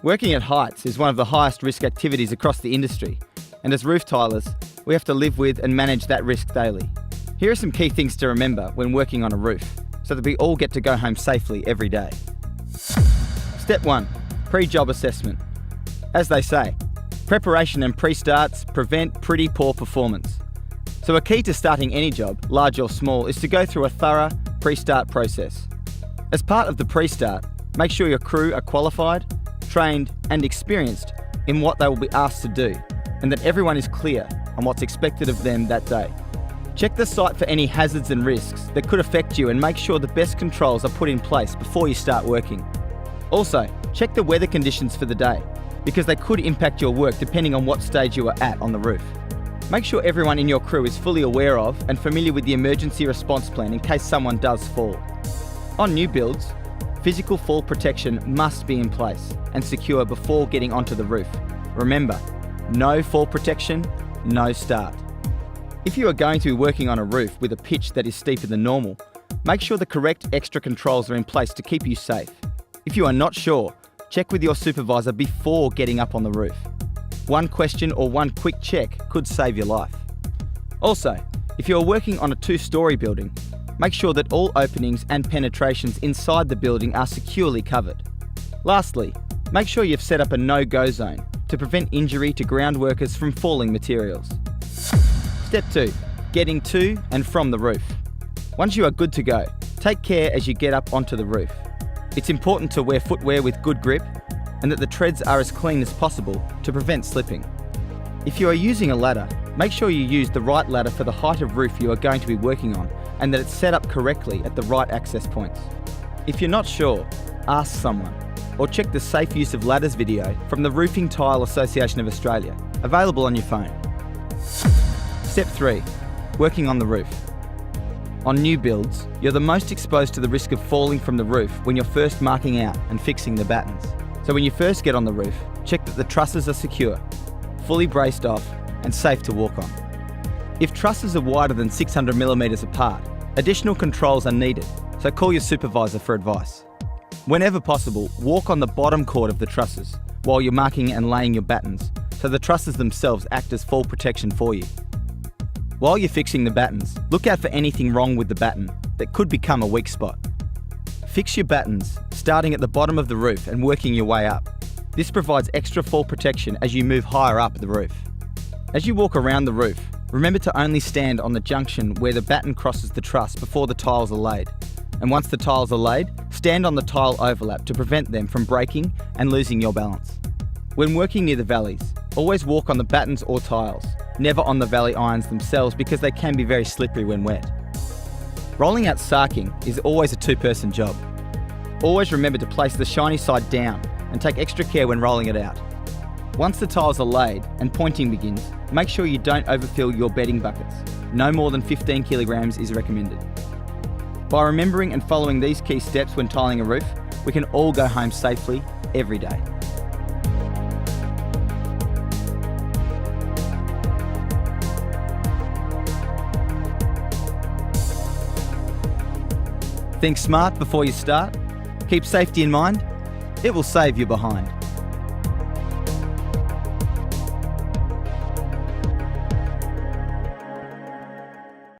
Working at heights is one of the highest risk activities across the industry, and as roof tilers, we have to live with and manage that risk daily. Here are some key things to remember when working on a roof, so that we all get to go home safely every day. Step 1. Pre-job assessment. As they say, preparation and pre-starts prevent pretty poor performance. So a key to starting any job, large or small, is to go through a thorough pre-start process. As part of the pre-start, make sure your crew are qualified, trained and experienced in what they will be asked to do, and that everyone is clear on what's expected of them that day. Check the site for any hazards and risks that could affect you and make sure the best controls are put in place before you start working. Also, check the weather conditions for the day, because they could impact your work depending on what stage you are at on the roof. Make sure everyone in your crew is fully aware of and familiar with the emergency response plan in case someone does fall. On new builds, physical fall protection must be in place and secure before getting onto the roof. Remember, no fall protection, no start. If you are going to be working on a roof with a pitch that is steeper than normal, make sure the correct extra controls are in place to keep you safe. If you are not sure, check with your supervisor before getting up on the roof. One question or one quick check could save your life. Also, if you are working on a 2-storey building, make sure that all openings and penetrations inside the building are securely covered. Lastly, make sure you've set up a no-go zone to prevent injury to ground workers from falling materials. Step 2. Getting to and from the roof. Once you are good to go, take care as you get up onto the roof. It's important to wear footwear with good grip and that the treads are as clean as possible to prevent slipping. If you are using a ladder, make sure you use the right ladder for the height of roof you are going to be working on and that it's set up correctly at the right access points. If you're not sure, ask someone or check the safe use of ladders video from the Roofing Tile Association of Australia, available on your phone. Step 3. Working on the roof. On new builds, you're the most exposed to the risk of falling from the roof when you're first marking out and fixing the battens. So when you first get on the roof, check that the trusses are secure, fully braced off and safe to walk on. If trusses are wider than 600mm apart, additional controls are needed, so call your supervisor for advice. Whenever possible, walk on the bottom chord of the trusses while you're marking and laying your battens, so the trusses themselves act as fall protection for you. While you're fixing the battens, look out for anything wrong with the batten that could become a weak spot. Fix your battens, starting at the bottom of the roof and working your way up. This provides extra fall protection as you move higher up the roof. As you walk around the roof, remember to only stand on the junction where the batten crosses the truss before the tiles are laid. And once the tiles are laid, stand on the tile overlap to prevent them from breaking and losing your balance. When working near the valleys, always walk on the battens or tiles, never on the valley irons themselves because they can be very slippery when wet. Rolling out sarking is always a 2-person job. Always remember to place the shiny side down and take extra care when rolling it out. Once the tiles are laid and pointing begins, make sure you don't overfill your bedding buckets. No more than 15 kilograms is recommended. By remembering and following these key steps when tiling a roof, we can all go home safely every day. Think smart before you start. Keep safety in mind. It will save you behind.